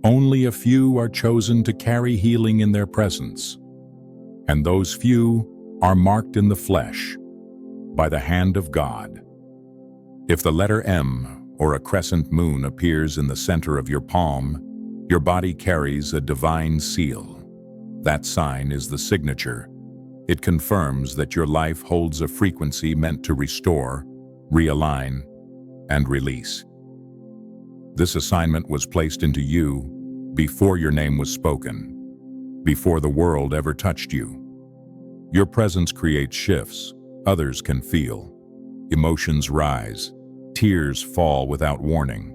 Only a few are chosen to carry healing in their presence, and those few are marked in the flesh by the hand of God. If the letter M or a crescent moon appears in the center of your palm, your body carries a divine seal. That sign is the signature. It confirms that your life holds a frequency meant to restore, realign, and release. This assignment was placed into you before your name was spoken, before the world ever touched you. Your presence creates shifts others can feel. Emotions rise, tears fall without warning.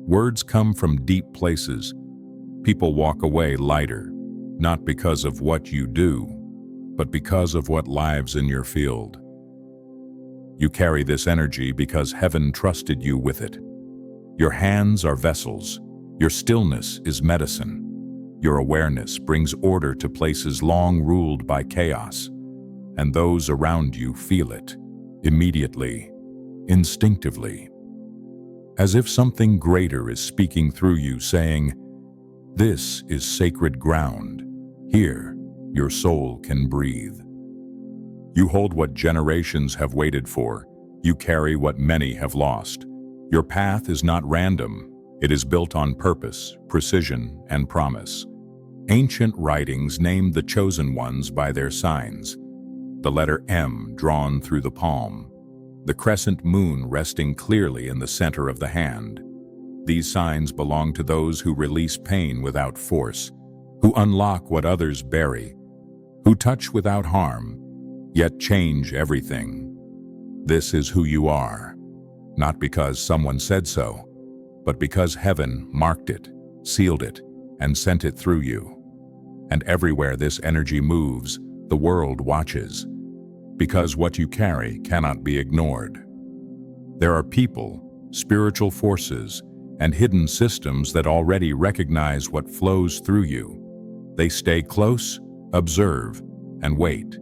Words come from deep places. People walk away lighter, not because of what you do, but because of what lives in your field. You carry this energy because heaven trusted you with it. Your hands are vessels. Your stillness is medicine. Your awareness brings order to places long ruled by chaos, and those around you feel it, immediately, instinctively, as if something greater is speaking through you, saying, "This is sacred ground. Here, your soul can breathe." You hold what generations have waited for. You carry what many have lost. Your path is not random. It is built on purpose, precision, and promise. Ancient writings named the chosen ones by their signs. The letter M drawn through the palm. The crescent moon resting clearly in the center of the hand. These signs belong to those who release pain without force, who unlock what others bury, who touch without harm, yet change everything. This is who you are, not because someone said so, but because heaven marked it, sealed it, and sent it through you. And everywhere this energy moves, the world watches, because what you carry cannot be ignored. There are people, spiritual forces, and hidden systems that already recognize what flows through you. They stay close, observe, and wait.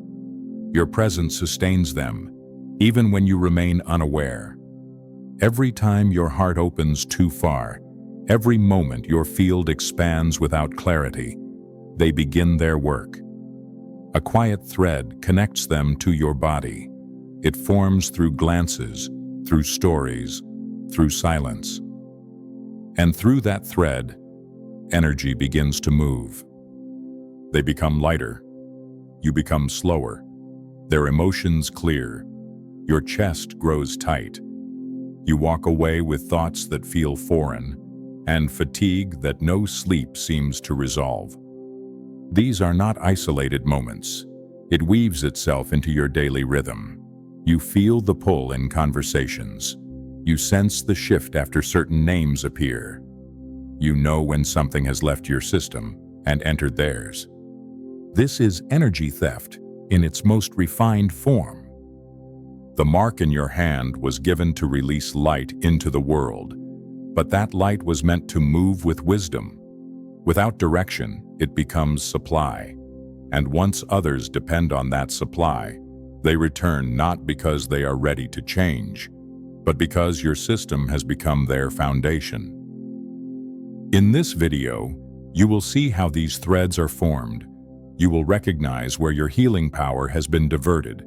Your presence sustains them, even when you remain unaware. Every time your heart opens too far, every moment your field expands without clarity, they begin their work. A quiet thread connects them to your body. It forms through glances, through stories, through silence. And through that thread, energy begins to move. They become lighter. You become slower. Their emotions clear. Your chest grows tight. You walk away with thoughts that feel foreign and fatigue that no sleep seems to resolve. These are not isolated moments. It weaves itself into your daily rhythm. You feel the pull in conversations. You sense the shift after certain names appear. You know when something has left your system and entered theirs. This is energy theft in its most refined form. The mark in your hand was given to release light into the world, but that light was meant to move with wisdom. Without direction, it becomes supply, and once others depend on that supply, they return not because they are ready to change, but because your system has become their foundation. In this video, you will see how these threads are formed. You will recognize where your healing power has been diverted,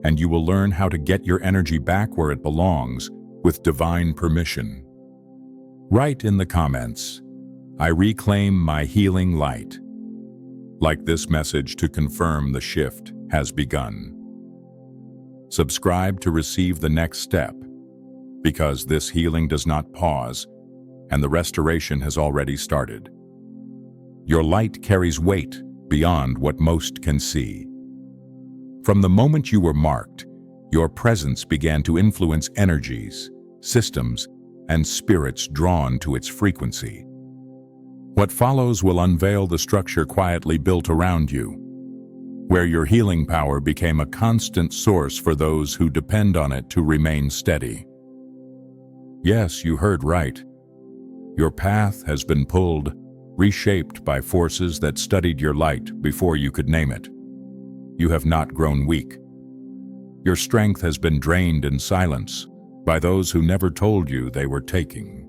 and you will learn how to get your energy back where it belongs with divine permission. Write in the comments, "I reclaim my healing light." Like this message to confirm the shift has begun. Subscribe to receive the next step, because this healing does not pause, and the restoration has already started. Your light carries weight beyond what most can see. From the moment you were marked, your presence began to influence energies, systems, and spirits drawn to its frequency. What follows will unveil the structure quietly built around you, where your healing power became a constant source for those who depend on it to remain steady. Yes, you heard right. Your path has been pulled, reshaped by forces that studied your light before you could name it. You have not grown weak. Your strength has been drained in silence by those who never told you they were taking.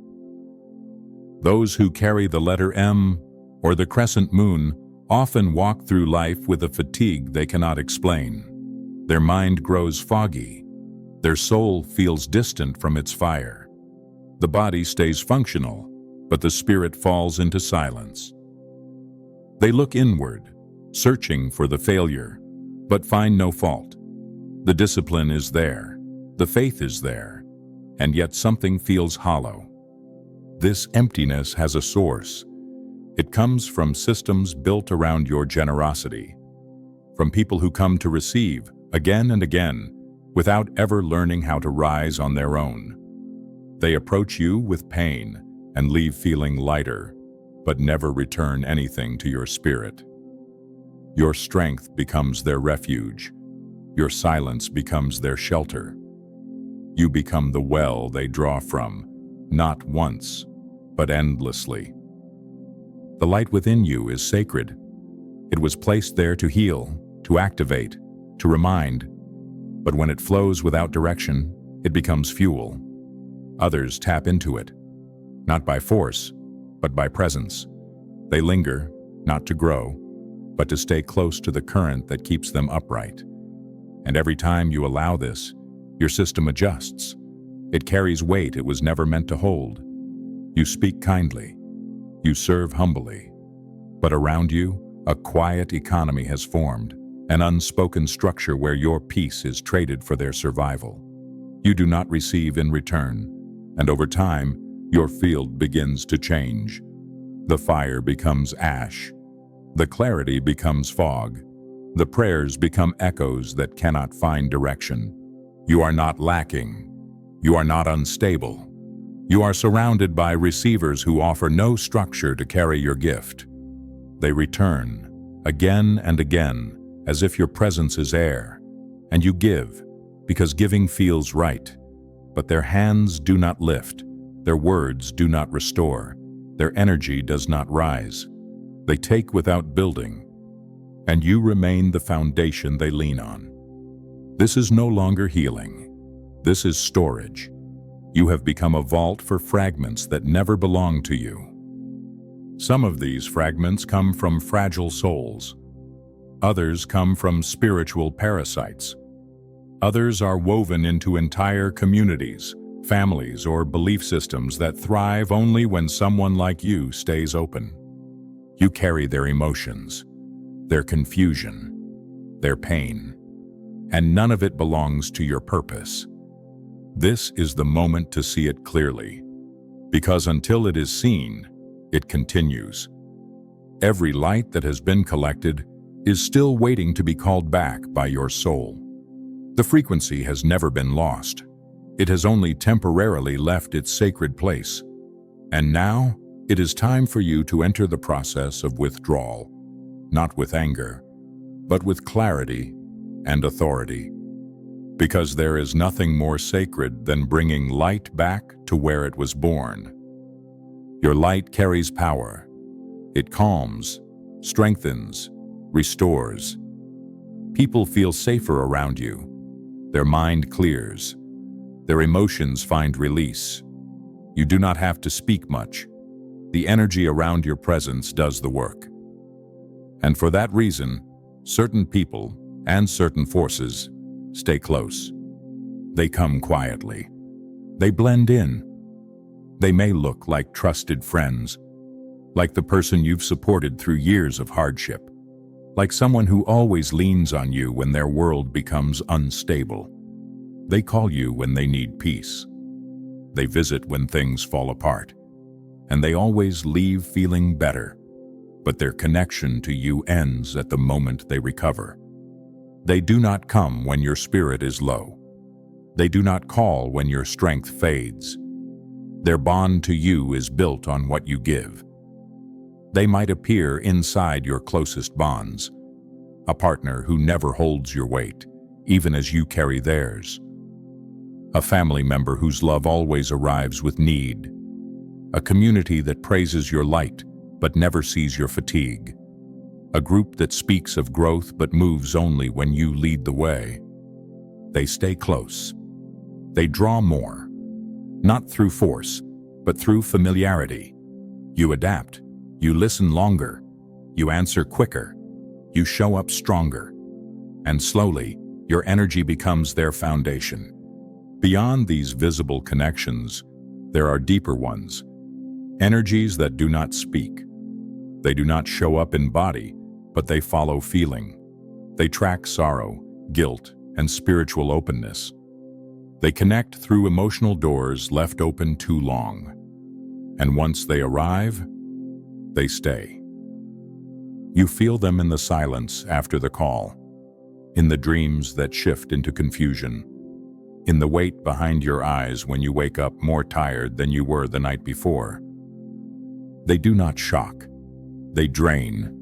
Those who carry the letter M or the crescent moon often walk through life with a fatigue they cannot explain. Their mind grows foggy. Their soul feels distant from its fire. The body stays functional, but the spirit falls into silence. They look inward, searching for the failure, but find no fault. The discipline is there, the faith is there, and yet something feels hollow. This emptiness has a source. It comes from systems built around your generosity, from people who come to receive again and again without ever learning how to rise on their own. They approach you with pain and leave feeling lighter, but never return anything to your spirit. Your strength becomes their refuge. Your silence becomes their shelter. You become the well they draw from, not once, but endlessly. The light within you is sacred. It was placed there to heal, to activate, to remind. But when it flows without direction, it becomes fuel. Others tap into it, not by force, but by presence. They linger, not to grow, but to stay close to the current that keeps them upright. And every time you allow this, your system adjusts. It carries weight it was never meant to hold. You speak kindly. You serve humbly. But around you, a quiet economy has formed, an unspoken structure where your peace is traded for their survival. You do not receive in return, and over time, your field begins to change. The fire becomes ash. The clarity becomes fog. The prayers become echoes that cannot find direction. You are not lacking. You are not unstable. You are surrounded by receivers who offer no structure to carry your gift. They return, again and again, as if your presence is air, and you give, because giving feels right. But their hands do not lift, their words do not restore, their energy does not rise. They take without building, and you remain the foundation they lean on. This is no longer healing. This is storage. You have become a vault for fragments that never belonged to you. Some of these fragments come from fragile souls. Others come from spiritual parasites. Others are woven into entire communities, families, or belief systems that thrive only when someone like you stays open. You carry their emotions, their confusion, their pain, and none of it belongs to your purpose. This is the moment to see it clearly, because until it is seen, it continues. Every light that has been collected is still waiting to be called back by your soul. The frequency has never been lost. It has only temporarily left its sacred place. And now, it is time for you to enter the process of withdrawal, not with anger, but with clarity and authority. Because there is nothing more sacred than bringing light back to where it was born. Your light carries power. It calms, strengthens, restores. People feel safer around you. Their mind clears. Their emotions find release. You do not have to speak much. The energy around your presence does the work. And for that reason, certain people and certain forces stay close. They come quietly. They blend in. They may look like trusted friends, like the person you've supported through years of hardship, like someone who always leans on you when their world becomes unstable. They call you when they need peace. They visit when things fall apart, and they always leave feeling better, but their connection to you ends at the moment they recover. They do not come when your spirit is low. They do not call when your strength fades. Their bond to you is built on what you give. They might appear inside your closest bonds, a partner who never holds your weight, even as you carry theirs. A family member whose love always arrives with need. A community that praises your light but never sees your fatigue. A group that speaks of growth but moves only when you lead the way. They stay close. They draw more, not through force, but through familiarity. You adapt. You listen longer. You answer quicker. You show up stronger. And slowly, your energy becomes their foundation. Beyond these visible connections, there are deeper ones. Energies that do not speak. They do not show up in body, but they follow feeling. They track sorrow, guilt, and spiritual openness. They connect through emotional doors left open too long. And once they arrive, they stay. You feel them in the silence after the call, in the dreams that shift into confusion, in the weight behind your eyes when you wake up more tired than you were the night before. They do not shock. They drain.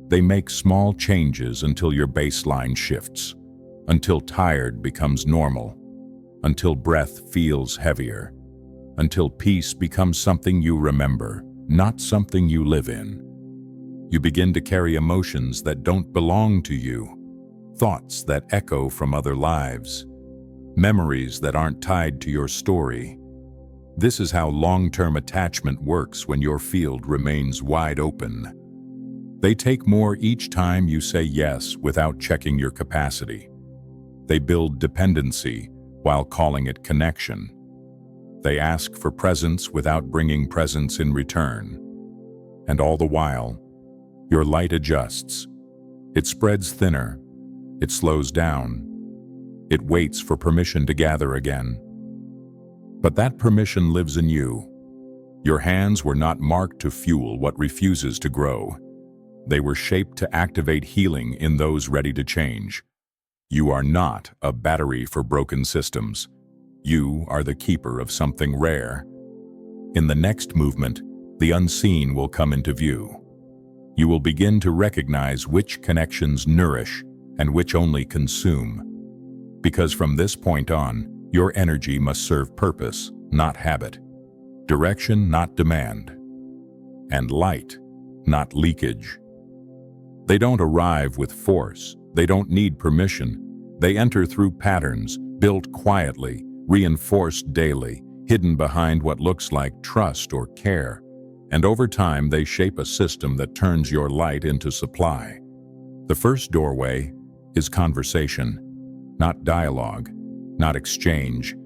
They make small changes until your baseline shifts, until tired becomes normal, until breath feels heavier, until peace becomes something you remember, not something you live in. You begin to carry emotions that don't belong to you, thoughts that echo from other lives, memories that aren't tied to your story. This is how long-term attachment works when your field remains wide open. They take more each time you say yes without checking your capacity. They build dependency while calling it connection. They ask for presence without bringing presence in return. And all the while, your light adjusts. It spreads thinner. It slows down. It waits for permission to gather again. But that permission lives in you. Your hands were not marked to fuel what refuses to grow. They were shaped to activate healing in those ready to change. You are not a battery for broken systems. You are the keeper of something rare. In the next movement, the unseen will come into view. You will begin to recognize which connections nourish and which only consume. Because from this point on, your energy must serve purpose, not habit. Direction, not demand. And light, not leakage. They don't arrive with force. They don't need permission. They enter through patterns, built quietly, reinforced daily, hidden behind what looks like trust or care. And over time, they shape a system that turns your light into supply. The first doorway is conversation, not dialogue, not exchange,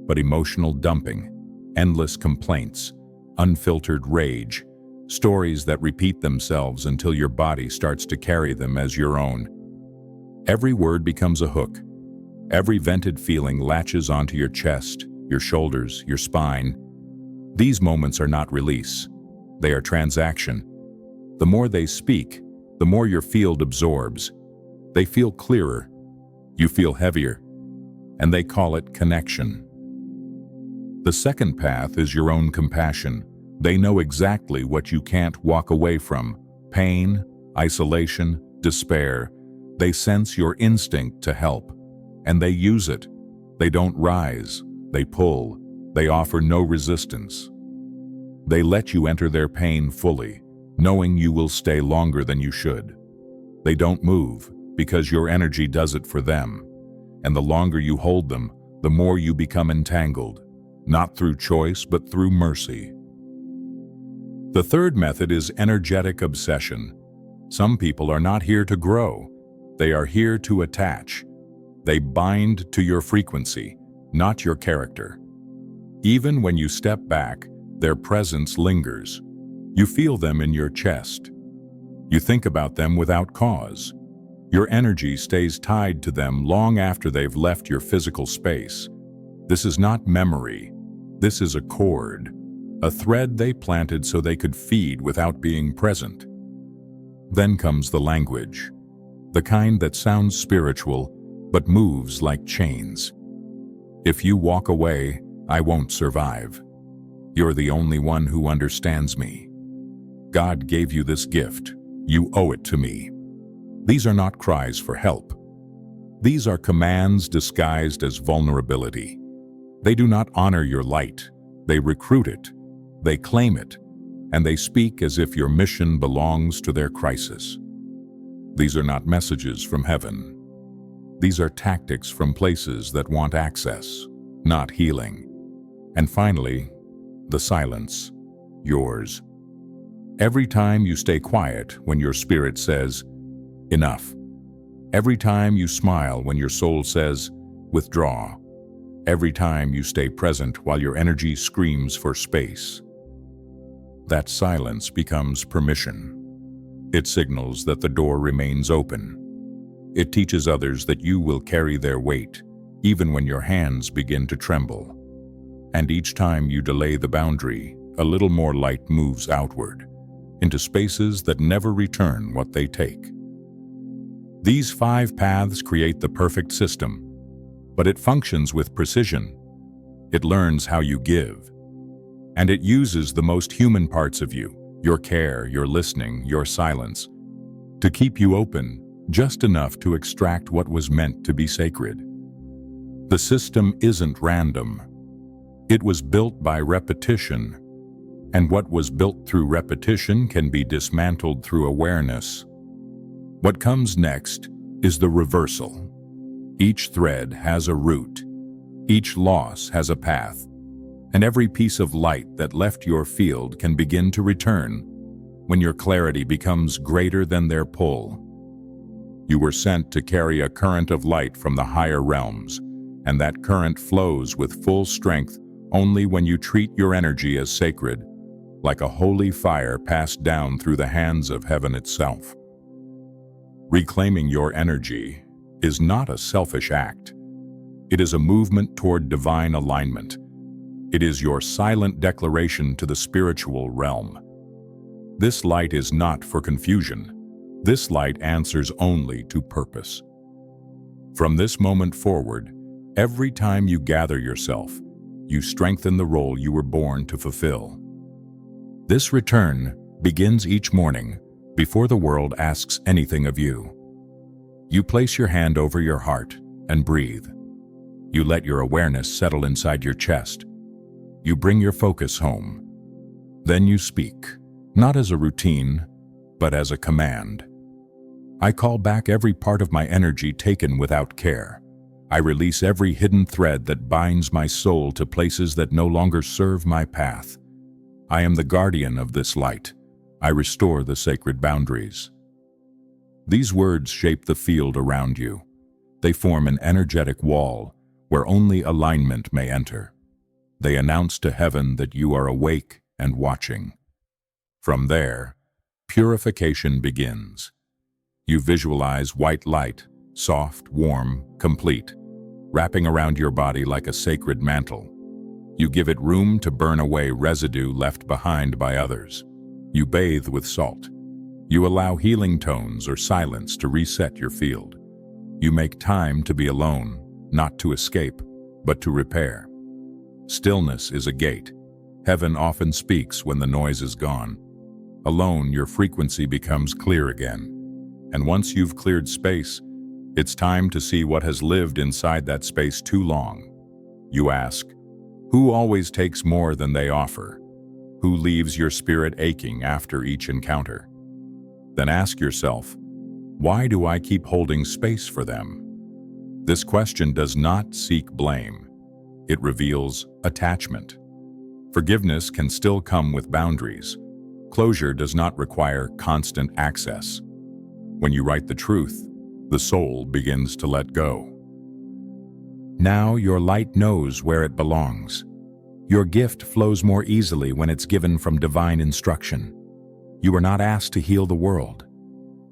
but emotional dumping, endless complaints, unfiltered rage, stories that repeat themselves until your body starts to carry them as your own. Every word becomes a hook. Every vented feeling latches onto your chest, your shoulders, your spine. These moments are not release. They are transaction. The more they speak, the more your field absorbs. They feel clearer. You feel heavier. And they call it connection. The second path is your own compassion. They know exactly what you can't walk away from: pain, isolation, despair. They sense your instinct to help, and they use it. They don't rise, they pull, they offer no resistance. They let you enter their pain fully, knowing you will stay longer than you should. They don't move, because your energy does it for them. And the longer you hold them, the more you become entangled, not through choice, but through mercy. The third method is energetic obsession. Some people are not here to grow. They are here to attach. They bind to your frequency, not your character. Even when you step back, their presence lingers. You feel them in your chest. You think about them without cause. Your energy stays tied to them long after they've left your physical space. This is not memory. This is a cord, a thread they planted so they could feed without being present. Then comes the language, the kind that sounds spiritual but moves like chains. If you walk away, I won't survive. You're the only one who understands me. God gave you this gift. You owe it to me. These are not cries for help. These are commands disguised as vulnerability. They do not honor your light. They recruit it. They claim it. And they speak as if your mission belongs to their crisis. These are not messages from heaven. These are tactics from places that want access, not healing. And finally, the silence, yours. Every time you stay quiet when your spirit says, enough. Every time you smile when your soul says, withdraw. Every time you stay present while your energy screams for space. That silence becomes permission. It signals that the door remains open. It teaches others that you will carry their weight, even when your hands begin to tremble. And each time you delay the boundary, a little more light moves outward, into spaces that never return what they take. These 5 paths create the perfect system, but it functions with precision. It learns how you give, and it uses the most human parts of you, your care, your listening, your silence, to keep you open just enough to extract what was meant to be sacred. The system isn't random. It was built by repetition, and what was built through repetition can be dismantled through awareness. What comes next is the reversal. Each thread has a root, each loss has a path, and every piece of light that left your field can begin to return when your clarity becomes greater than their pull. You were sent to carry a current of light from the higher realms, and that current flows with full strength only when you treat your energy as sacred, like a holy fire passed down through the hands of heaven itself. Reclaiming your energy is not a selfish act. It is a movement toward divine alignment. It is your silent declaration to the spiritual realm. This light is not for confusion. This light answers only to purpose. From this moment forward, every time you gather yourself, you strengthen the role you were born to fulfill. This return begins each morning before the world asks anything of you. You place your hand over your heart and breathe. You let your awareness settle inside your chest. You bring your focus home. Then you speak, not as a routine, but as a command. I call back every part of my energy taken without care. I release every hidden thread that binds my soul to places that no longer serve my path. I am the guardian of this light. I restore the sacred boundaries. These words shape the field around you. They form an energetic wall where only alignment may enter. They announce to heaven that you are awake and watching. From there, purification begins. You visualize white light, soft, warm, complete, wrapping around your body like a sacred mantle. You give it room to burn away residue left behind by others. You bathe with salt. You allow healing tones or silence to reset your field. You make time to be alone, not to escape, but to repair. Stillness is a gate. Heaven often speaks when the noise is gone. Alone, your frequency becomes clear again. And once you've cleared space, it's time to see what has lived inside that space too long. You ask, who always takes more than they offer? Who leaves your spirit aching after each encounter? Then ask yourself, why do I keep holding space for them? This question does not seek blame. It reveals attachment. Forgiveness can still come with boundaries. Closure does not require constant access. When you write the truth, the soul begins to let go. Now your light knows where it belongs. Your gift flows more easily when it's given from divine instruction. You are not asked to heal the world.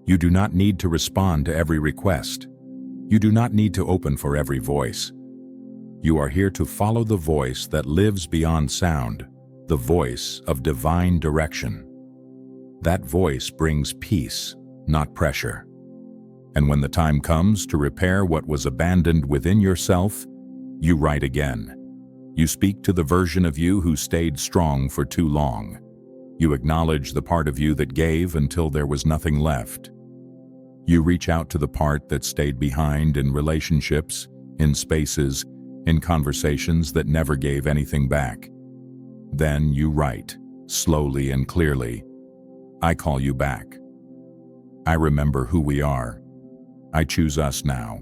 You do not need to respond to every request. You do not need to open for every voice. You are here to follow the voice that lives beyond sound, the voice of divine direction. That voice brings peace, not pressure. And when the time comes to repair what was abandoned within yourself, you write again. You speak to the version of you who stayed strong for too long. You acknowledge the part of you that gave until there was nothing left. You reach out to the part that stayed behind in relationships, in spaces, in conversations that never gave anything back. Then you write, slowly and clearly, I call you back. I remember who we are. I choose us now.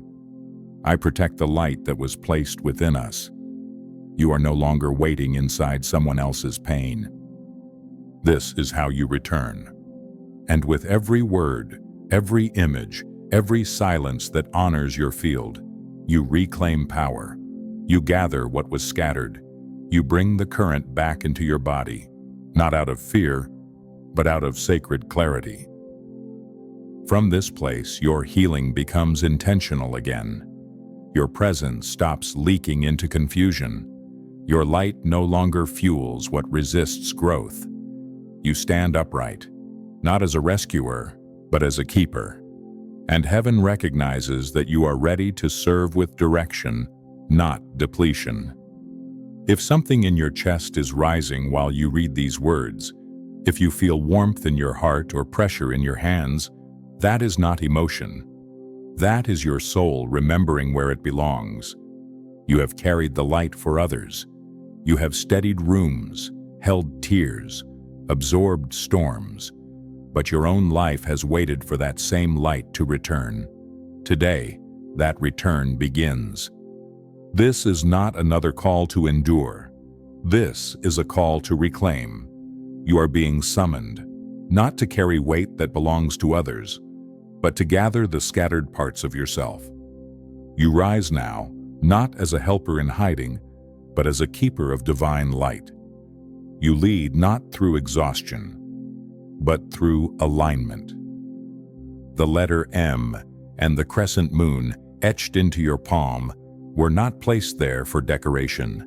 I protect the light that was placed within us. You are no longer waiting inside someone else's pain. This is how you return. And with every word, every image, every silence that honors your field, you reclaim power. You gather what was scattered. You bring the current back into your body, not out of fear, but out of sacred clarity. From this place, your healing becomes intentional again. Your presence stops leaking into confusion. Your light no longer fuels what resists growth. You stand upright, not as a rescuer, but as a keeper. And heaven recognizes that you are ready to serve with direction, not depletion. If something in your chest is rising while you read these words, if you feel warmth in your heart or pressure in your hands, that is not emotion. That is your soul remembering where it belongs. You have carried the light for others. You have steadied rooms, held tears, absorbed storms, but your own life has waited for that same light to return. Today, that return begins. This is not another call to endure. This is a call to reclaim. You are being summoned, not to carry weight that belongs to others, but to gather the scattered parts of yourself. You rise now, not as a helper in hiding, but as a keeper of divine light. You lead not through exhaustion, but through alignment. The letter M and the crescent moon etched into your palm were not placed there for decoration.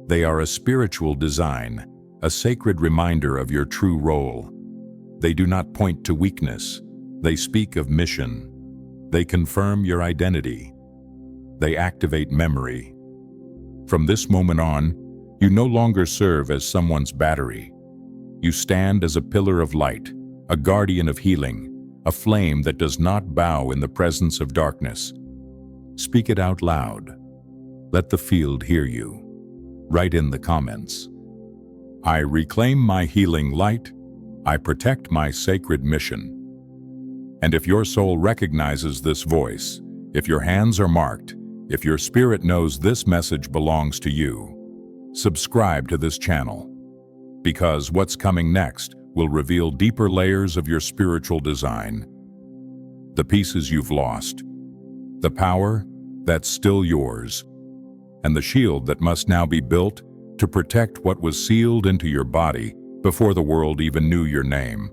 They are a spiritual design, a sacred reminder of your true role. They do not point to weakness. They speak of mission. They confirm your identity. They activate memory. From this moment on, you no longer serve as someone's battery. You stand as a pillar of light, a guardian of healing, a flame that does not bow in the presence of darkness. Speak it out loud. Let the field hear you. Write in the comments. I reclaim my healing light. I protect my sacred mission. And if your soul recognizes this voice, if your hands are marked, if your spirit knows this message belongs to you, subscribe to this channel. Because what's coming next will reveal deeper layers of your spiritual design. The pieces you've lost, the power that's still yours, and the shield that must now be built to protect what was sealed into your body before the world even knew your name.